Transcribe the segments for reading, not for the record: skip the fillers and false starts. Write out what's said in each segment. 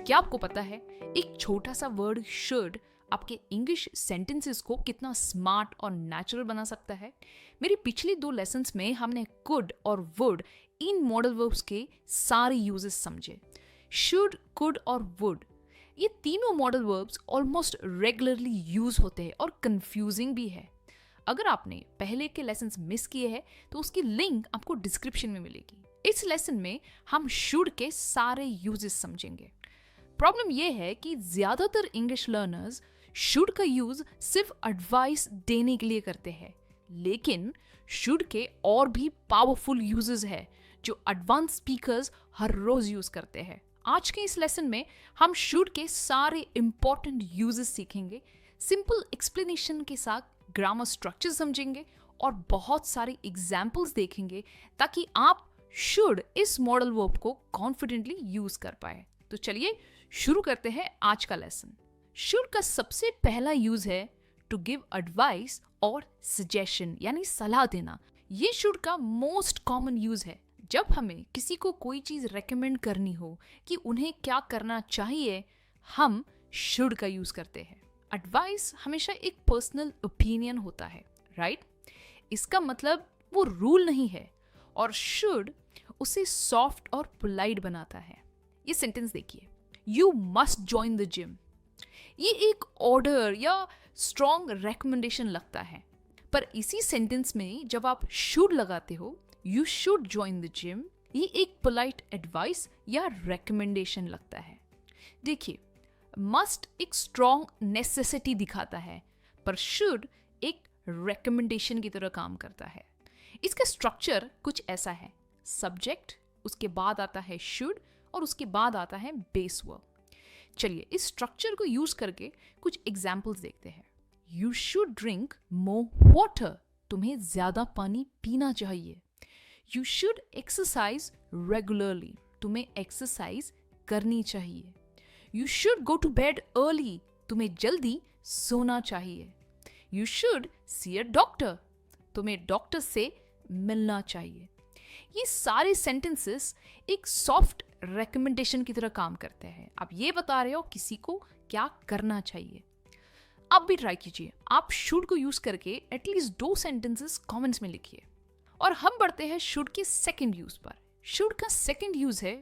क्या आपको पता है एक छोटा सा वर्ड शुड आपके इंग्लिश सेंटेंसेस को कितना स्मार्ट और नेचुरल बना सकता है? मेरी पिछली 2 लेसन्स में हमने कुड और वुड इन मॉडल वर्ब्स के सारे यूजेस समझे। शुड, कुड और वुड ये तीनों modal verbs almost regularly use होते हैं और कंफ्यूजिंग भी है। अगर आपने पहले के लेसन्स मिस किए हैं तो उसकी लिंक आपको डिस्क्रिप्शन में मिलेगी। इस लेसन में हम शुड के सारे यूजेस समझेंगे। प्रॉब्लम यह है कि ज्यादातर इंग्लिश लर्नर्स शुड का यूज सिर्फ एडवाइस देने के लिए करते हैं, लेकिन शुड के और भी पावरफुल यूजेस है जो एडवांस स्पीकर्स हर रोज यूज करते हैं। आज के इस लेसन में हम शुड के सारे इंपॉर्टेंट यूजेस सीखेंगे, सिंपल एक्सप्लेनेशन के साथ ग्रामर स्ट्रक्चर समझेंगे और बहुत सारे एग्जाम्पल्स देखेंगे ताकि आप शुड इस मॉडल वर्ब को कॉन्फिडेंटली यूज कर पाए। तो चलिए शुरू करते हैं आज का लेसन। शुड का सबसे पहला यूज है टू गिव एडवाइस और सजेशन, यानी सलाह देना। ये शुड का मोस्ट कॉमन यूज है जब हमें किसी को कोई चीज रेकमेंड करनी हो कि उन्हें क्या करना चाहिए, हम शुड का यूज करते हैं। एडवाइस हमेशा एक पर्सनल ओपिनियन होता है, राइट? इसका मतलब वो रूल नहीं है, और शुड उसे सॉफ्ट और पोलाइट बनाता है। ये सेंटेंस देखिए, you must join the gym. ये एक ऑर्डर या स्ट्रॉन्ग रेकमेंडेशन लगता है, पर इसी सेंटेंस में जब आप शुड लगाते हो, you should join the gym, ये एक पोलाइट एडवाइस या रेकमेंडेशन लगता है। देखिए, मस्ट एक स्ट्रॉन्ग नेसेसिटी दिखाता है, पर शुड एक रेकमेंडेशन की तरह काम करता है। इसका स्ट्रक्चर कुछ ऐसा है, सब्जेक्ट, उसके बाद आता है शुड और उसके बाद आता है बेस वर्ब। चलिए इस स्ट्रक्चर को यूज करके कुछ एग्जाम्पल्स देखते हैं। You should drink more water, तुम्हें ज्यादा पानी पीना चाहिए। यू शुड एक्सरसाइज रेगुलरली, तुम्हें एक्सरसाइज करनी चाहिए। You should go to bed early, तुम्हें जल्दी सोना चाहिए। You should see a doctor, तुम्हें डॉक्टर से मिलना चाहिए। ये सारे सेंटेंसेस एक सॉफ्ट रेकमेंडेशन की तरह काम करते हैं। आप ये बता रहे हो किसी को क्या करना चाहिए। आप भी ट्राई कीजिए, आप शुड को यूज करके एटलीस्ट 2 सेंटेंसेस कमेंट्स में लिखिए। और हम बढ़ते हैं शुड के सेकंड यूज पर। शुड का सेकंड यूज है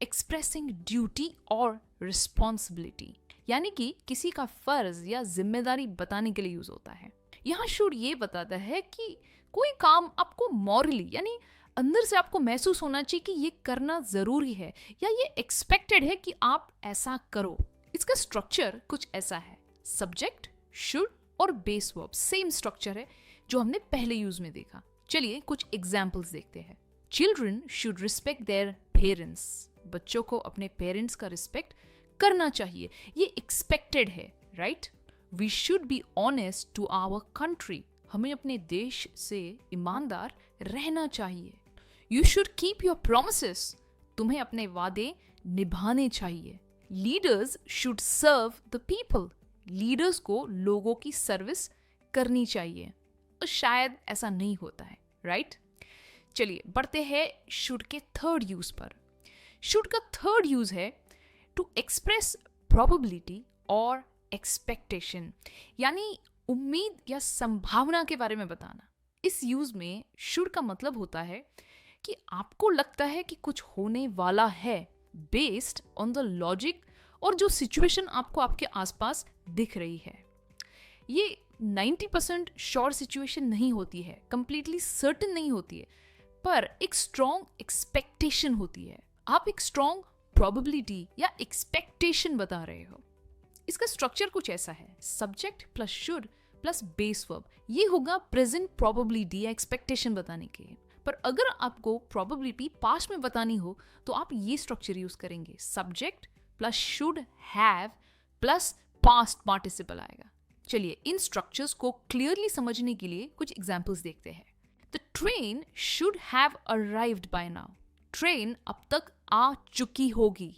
एक्सप्रेसिंग ड्यूटी और रिस्पॉन्सिबिलिटी, यानी कि किसी का फर्ज या जिम्मेदारी बताने के लिए यूज होता है। यहाँ शुड ये बताता है कि कोई काम आपको मॉरली, यानी अंदर से आपको महसूस होना चाहिए कि ये करना जरूरी है या ये एक्सपेक्टेड है कि आप ऐसा करो। इसका स्ट्रक्चर कुछ ऐसा है, सब्जेक्ट, शुड और बेस वर्ब सेम स्ट्रक्चर है जो हमने पहले यूज में देखा। चलिए कुछ एग्जाम्पल्स देखते हैं। Children should respect their parents, बच्चों को अपने पेरेंट्स का रिस्पेक्ट करना चाहिए, ये एक्सपेक्टेड है, right? We should be honest to our country, हमें अपने देश से ईमानदार रहना चाहिए। You should keep your promises, तुम्हें अपने वादे निभाने चाहिए। Leaders should serve the people, leaders को लोगों की सर्विस करनी चाहिए। और शायद ऐसा नहीं होता है, राइट? चलिए बढ़ते हैं शुड के थर्ड यूज पर। शुड का थर्ड यूज है टू एक्सप्रेस प्रोबेबिलिटी और एक्सपेक्टेशन, यानी उम्मीद या संभावना के बारे में बताना। इस यूज में शुड का मतलब होता है कि आपको लगता है कि कुछ होने वाला है बेस्ड ऑन द लॉजिक और जो सिचुएशन आपको आपके आसपास दिख रही है। ये 90% श्योर सिचुएशन नहीं होती है, कंप्लीटली सर्टेन नहीं होती है, पर एक स्ट्रॉन्ग एक्सपेक्टेशन होती है। आप एक स्ट्रॉन्ग प्रोबेबिलिटी या एक्सपेक्टेशन बता रहे हो। इसका स्ट्रक्चर कुछ ऐसा है, subject plus should plus base verb, ये होगा प्रेजेंट प्रोबेबिलिटी या एक्सपेक्टेशन बताने के। पर अगर आपको प्रोबेबिलिटी पास्ट में बतानी हो तो आप ये स्ट्रक्चर यूज करेंगे, subject plus should have plus past participle आएगा। चलिए इन स्ट्रक्चर्स को क्लियरली समझने के लिए कुछ एग्जाम्पल्स देखते हैं। The train should have arrived by now, train अब तक आ चुकी होगी।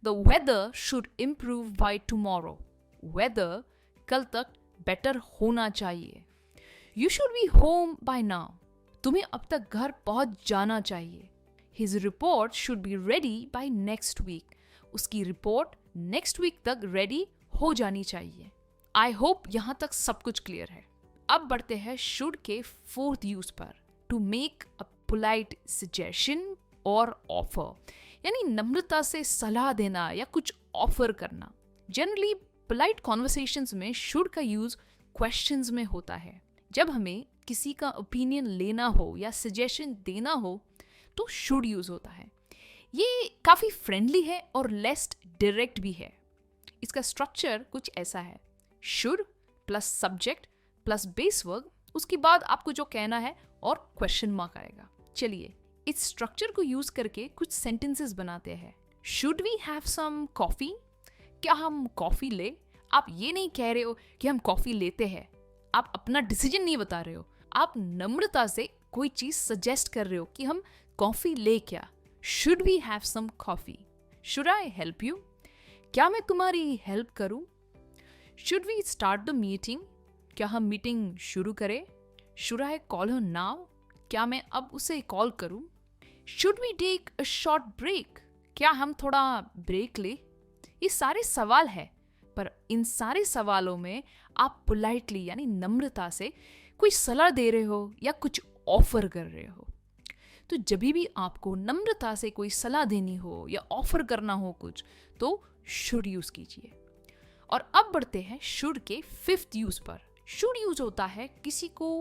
The weather should improve by tomorrow, weather कल तक बेटर होना चाहिए। You should be home by now, तुम्हें अब तक घर पहुंच जाना चाहिए। His report should be ready by next week, उसकी रिपोर्ट नेक्स्ट वीक तक रेडी हो जानी चाहिए। आई होप यहाँ तक सब कुछ क्लियर है। अब बढ़ते हैं शुड के फोर्थ यूज पर, to make a polite suggestion और ऑफर, यानी नम्रता से सलाह देना या कुछ ऑफर करना। जनरली पोलाइट कॉन्वर्सेशंस में शुड का यूज क्वेश्चंस में होता है। जब हमें किसी का ओपिनियन लेना हो या सजेशन देना हो तो शुड यूज होता है। ये काफ़ी फ्रेंडली है और लेस डायरेक्ट भी है। इसका स्ट्रक्चर कुछ ऐसा है, should plus subject plus base verb, उसके बाद आपको जो कहना है और क्वेश्चन मार्क आएगा। चलिए इस स्ट्रक्चर को यूज करके कुछ सेंटेंसेस बनाते हैं। Should we have some coffee, क्या हम कॉफी ले? आप ये नहीं कह रहे हो कि हम कॉफी लेते हैं, आप अपना डिसीजन नहीं बता रहे हो, आप नम्रता से कोई चीज सजेस्ट कर रहे हो कि हम कॉफी ले क्या। Should we have some coffee, should I help you, क्या मैं तुम्हारी हेल्प करूं? Should we start the meeting, क्या हम मीटिंग शुरू करें? Should I call her now, क्या मैं अब उसे कॉल करूं? Should we take a short break, क्या हम थोड़ा ब्रेक ले? ये सारे सवाल है, पर इन सारे सवालों में आप पोलाइटली यानी नम्रता से कोई सलाह दे रहे हो या कुछ ऑफर कर रहे हो। तो जब भी आपको नम्रता से कोई सलाह देनी हो या ऑफर करना हो कुछ, तो शुड यूज कीजिए। और अब बढ़ते हैं शुड के फिफ्थ यूज पर। शुड यूज होता है किसी को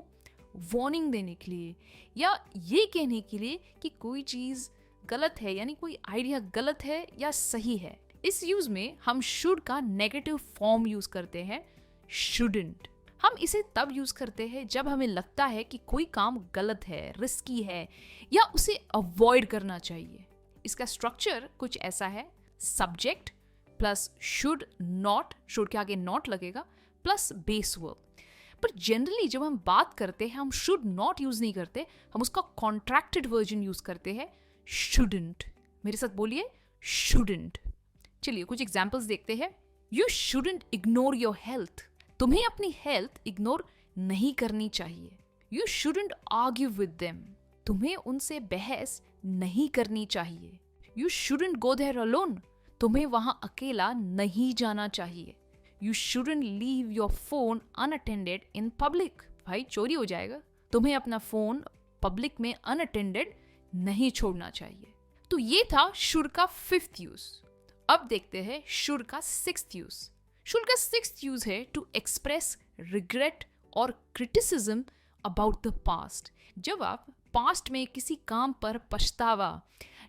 वार्निंग देने के लिए या ये कहने के लिए कि कोई चीज गलत है, यानी कोई आइडिया गलत है या सही है। इस यूज में हम शुड का नेगेटिव फॉर्म यूज करते हैं, शुडंट। हम इसे तब यूज करते हैं जब हमें लगता है कि कोई काम गलत है, रिस्की है या उसे अवॉइड करना चाहिए। इसका स्ट्रक्चर कुछ ऐसा है, subject plus should not, should के आगे नॉट लगेगा, प्लस बेस वर्ब। पर जनरली जब हम बात करते हैं हम शुड नॉट यूज नहीं करते, हम उसका कॉन्ट्रैक्टेड वर्जन यूज करते हैं, शुडंट। मेरे साथ बोलिए, शुडंट। चलिए कुछ एग्जाम्पल्स देखते हैं। You shouldn't ignore your health, तुम्हें अपनी हेल्थ इग्नोर नहीं करनी चाहिए। You shouldn't argue with them, तुम्हें उनसे बहस नहीं करनी चाहिए। You shouldn't go there alone, तुम्हें वहां अकेला नहीं जाना चाहिए। You shouldn't leave your phone unattended in public, भाई चोरी हो जाएगा, तुम्हें अपना फोन पब्लिक में अनअटेंडेड नहीं छोड़ना चाहिए। तो ये था शुड का फिफ्थ यूज। अब देखते हैं शुड का सिक्स्थ यूज। शुड का सिक्स्थ यूज है टू एक्सप्रेस रिग्रेट और क्रिटिसिज्म अबाउट द पास्ट। जब आप पास्ट में किसी काम पर पछतावा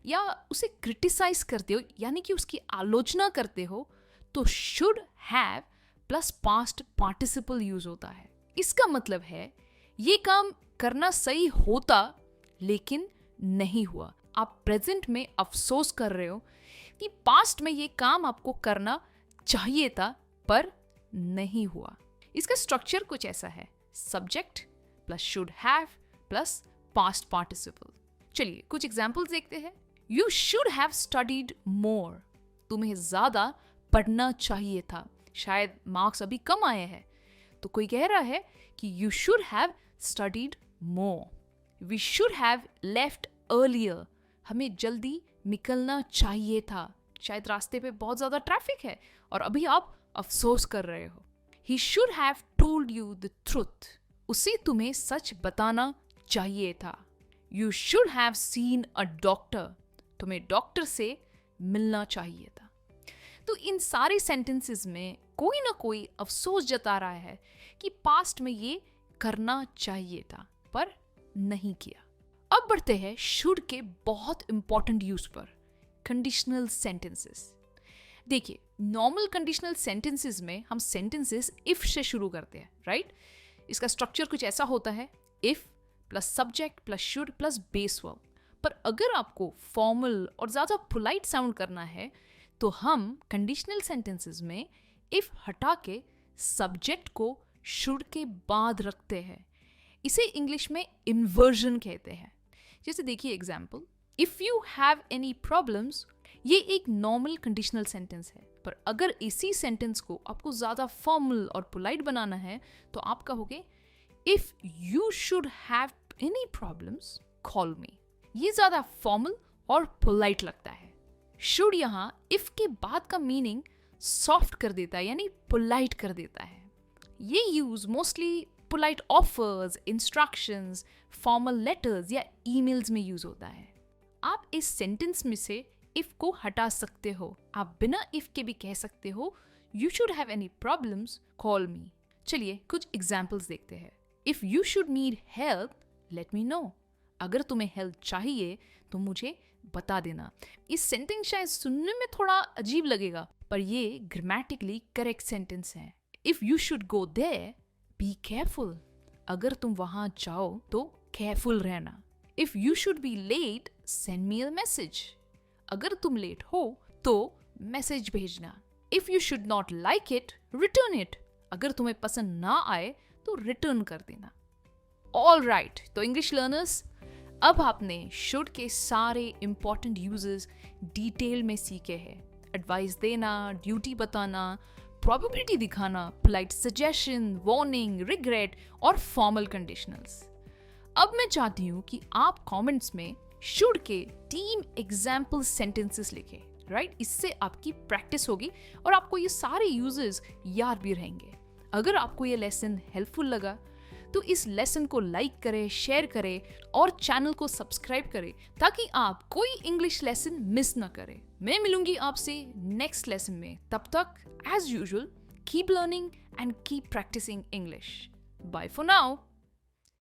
या उसे क्रिटिसाइज करते हो, यानी कि उसकी आलोचना करते हो, तो should have plus past participle use होता है। इसका मतलब है ये काम करना सही होता लेकिन नहीं हुआ। आप प्रेजेंट में अफसोस कर रहे हो कि पास्ट में ये काम आपको करना चाहिए था पर नहीं हुआ। इसका स्ट्रक्चर कुछ ऐसा है, subject plus should have plus past participle. चलिए कुछ एग्जाम्पल्स देखते हैं। यू शुड हैव स्टडीड मोर, तुम्हें ज्यादा पढ़ना चाहिए था, शायद मार्क्स अभी कम आए हैं। तो कोई कह रहा है कि you should have studied more. We should have left earlier, हमें जल्दी निकलना चाहिए था, शायद रास्ते पे बहुत ज्यादा ट्रैफिक है और अभी आप अफसोस कर रहे हो। He should have told you the truth, उसे तुम्हें सच बताना चाहिए था। You should have seen a doctor, तुम्हें डॉक्टर से मिलना चाहिए था। तो इन सारे सेंटेंसेस में कोई ना कोई अफसोस जता रहा है कि पास्ट में ये करना चाहिए था पर नहीं किया। अब बढ़ते हैं शुड के बहुत इंपॉर्टेंट यूज पर, कंडीशनल सेंटेंसेस। देखिए नॉर्मल कंडीशनल सेंटेंसेस में हम सेंटेंसेस इफ से शुरू करते हैं, राइट? इसका स्ट्रक्चर कुछ ऐसा होता है, if plus subject plus should plus base verb. पर अगर आपको फॉर्मल और ज़्यादा पोलाइट साउंड करना है तो हम कंडीशनल सेंटेंसेस में इफ हटा के सब्जेक्ट को शुड के बाद रखते हैं। इसे इंग्लिश में इन्वर्जन कहते हैं। जैसे देखिए example, if you have any problems, ये एक नॉर्मल कंडीशनल सेंटेंस है, पर अगर इसी सेंटेंस को आपको ज़्यादा फॉर्मल और पोलाइट बनाना है तो आप कहोगे if you should have any problems call मी। ये ज़्यादा फॉर्मल और पोलाइट लगता है। शुड यहाँ इफ के बाद का मीनिंग सॉफ्ट कर देता है, यानी पोलाइट कर देता है। ये use mostly polite offers, instructions, formal letters या ईमेल्स में यूज होता है। आप इस सेंटेंस में से इफ को हटा सकते हो। आप बिना इफ के भी कह सकते हो you should have any problems, call मी। चलिए कुछ एग्जाम्पल्स देखते हैं। If you should need help, let me know. अगर तुम्हें हेल्प चाहिए तो मुझे बता देना। इस सेंटेंस शायद सुनने में थोड़ा अजीब लगेगा, पर ये ग्रामेटिकली करेक्ट सेंटेंस है। If you should go there, be careful. अगर तुम वहां जाओ तो केयरफुल रहना। If you should be late, send me a message. अगर तुम लेट हो तो मैसेज भेजना। If you should not like it, return it. अगर तुम्हें पसंद ना आए तो रिटर्न कर देना। ऑल राइट, तो इंग्लिश लर्नर्स, अब आपने शुड के सारे इंपॉर्टेंट यूजेस डिटेल में सीखे हैं। एडवाइस देना, ड्यूटी बताना, प्रोबेबिलिटी दिखाना, पोलाइट सजेशन, वार्निंग, रिग्रेट और फॉर्मल कंडीशनल्स। अब मैं चाहती हूँ कि आप कमेंट्स में शुड के 3 एग्जाम्पल सेंटेंसेस लिखें, राइट? इससे आपकी प्रैक्टिस होगी और आपको ये सारे यूजेस याद भी रहेंगे। अगर आपको ये लेसन हेल्पफुल लगा तो इस लेसन को लाइक करें, शेयर करें और चैनल को सब्सक्राइब करें ताकि आप कोई इंग्लिश लेसन मिस ना करें। मैं मिलूंगी आपसे नेक्स्ट लेसन में। तब तक as usual keep learning and keep practising English. Bye for now.